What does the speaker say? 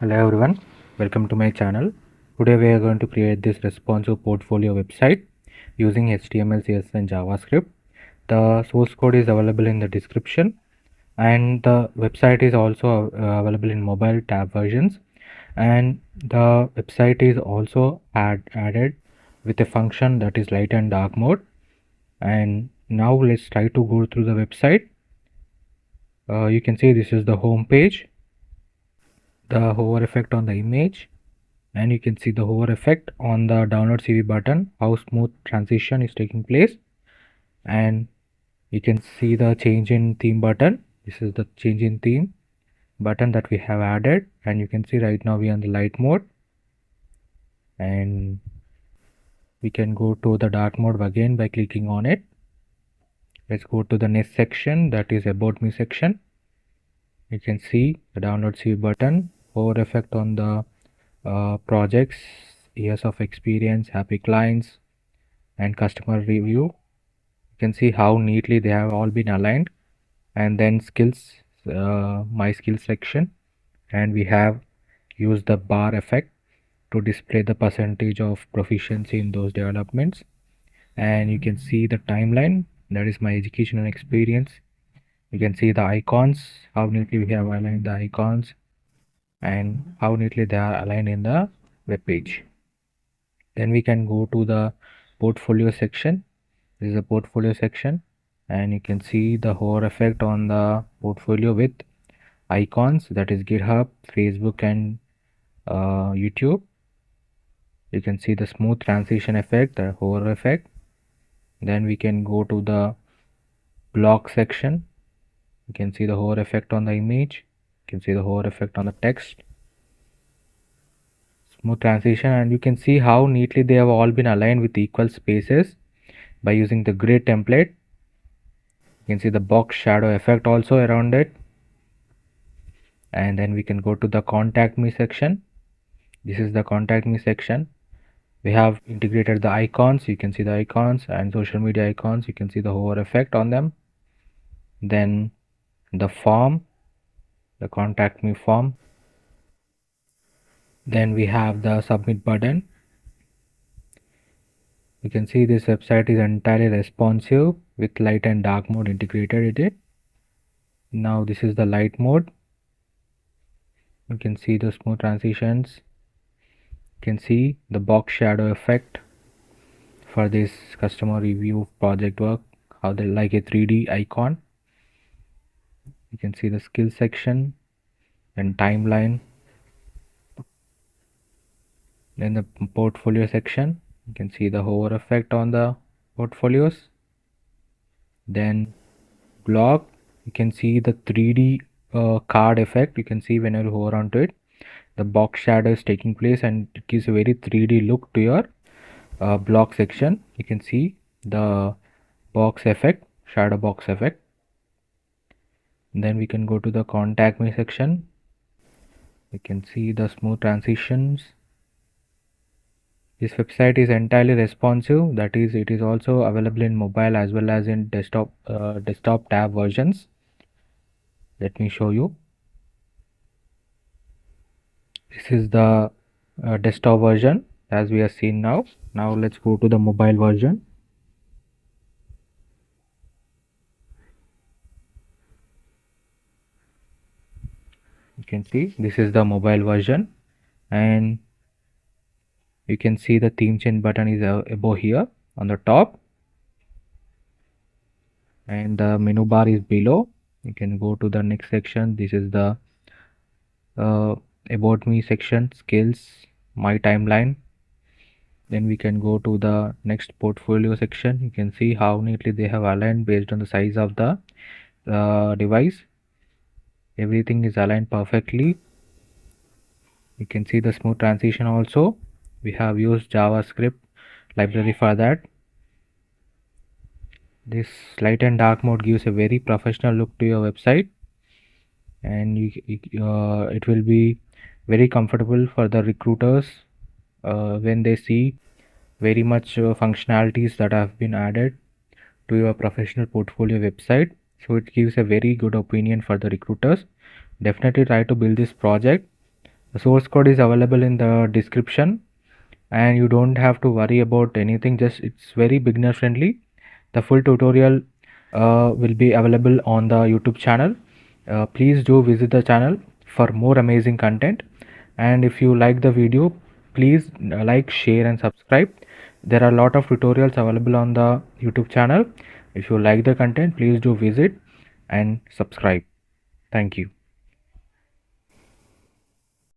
Hello everyone, welcome to my channel. Today we are going to create this responsive portfolio website using HTML, CSS and JavaScript. The source code is available in the description and the website is also available in mobile tab versions, and the website is also added with a function that is light and dark mode. And now let's try to go through the website. You can see this is the home page, the hover effect on the image, and you can see the hover effect on the download CV button, how smooth transition is taking place. And you can see the change in theme button. This is the change in theme button that we have added, and you can see right now we are in the light mode, and we can go to the dark mode again by clicking on it. Let's go to the next section, that is about me section. You can see the download CV button, hover effect on the projects, years of experience, happy clients and customer review. You can see how neatly they have all been aligned. And then skills, my skills section, and we have used the bar effect to display the percentage of proficiency in those developments. And you can see the timeline, that is my education and experience. You can see the icons, how neatly we have aligned the icons and how neatly they are aligned in the web page. Then we can go to the portfolio section. This is the portfolio section, and you can see the hover effect on the portfolio with icons, that is GitHub, Facebook and YouTube. You can see the smooth transition effect, the hover effect. Then we can go to the block section. You can see the hover effect on the image. You can see the hover effect on the text, smooth transition, and you can see how neatly they have all been aligned with equal spaces by using the grid template. You can see the box shadow effect also around it. And then we can go to the contact me section. This is the contact me section. We have integrated the icons. You can see the icons and social media icons. You can see the hover effect on them. Then the form, the contact me form. Then we have the submit button. You can see this website is entirely responsive with light and dark mode integrated in it. Now this is the light mode. You can see the smooth transitions. You can see the box shadow effect for this customer review project work, how they like a 3D icon. You can see the skill section and timeline. Then the portfolio section, you can see the hover effect on the portfolios. Then blog, you can see the 3D card effect. You can see when you hover onto it, the box shadow is taking place and it gives a very 3D look to your block section. You can see the box effect, shadow box effect. Then we can go to the contact me section. You can see the smooth transitions. This website is entirely responsive, that is, it is also available in mobile as well as in desktop tab versions. Let me show you. This is the desktop version as we are seeing now. Now let's go to the mobile version. You can see this is the mobile version, and you can see the theme change button is above here on the top, and the menu bar is below. You can go to the next section. This is the about me section, skills, my timeline. Then we can go to the next portfolio section. You can see how neatly they have aligned based on the size of the device. Everything is aligned perfectly. You can see the smooth transition also. We have used JavaScript library for that. This light and dark mode gives a very professional look to your website, and it will be very comfortable for the recruiters when they see very much functionalities that have been added to your professional portfolio website. So it gives a very good opinion for the recruiters. Definitely try to build this project The source code is available in the description, and you don't have to worry about anything. Just it's very beginner friendly. The full tutorial will be available on the YouTube channel. Please do visit the channel for more amazing content, and if you like the video, please like, share and subscribe. There are a lot of tutorials available on the YouTube channel. If you like the content, please do visit and subscribe. Thank you.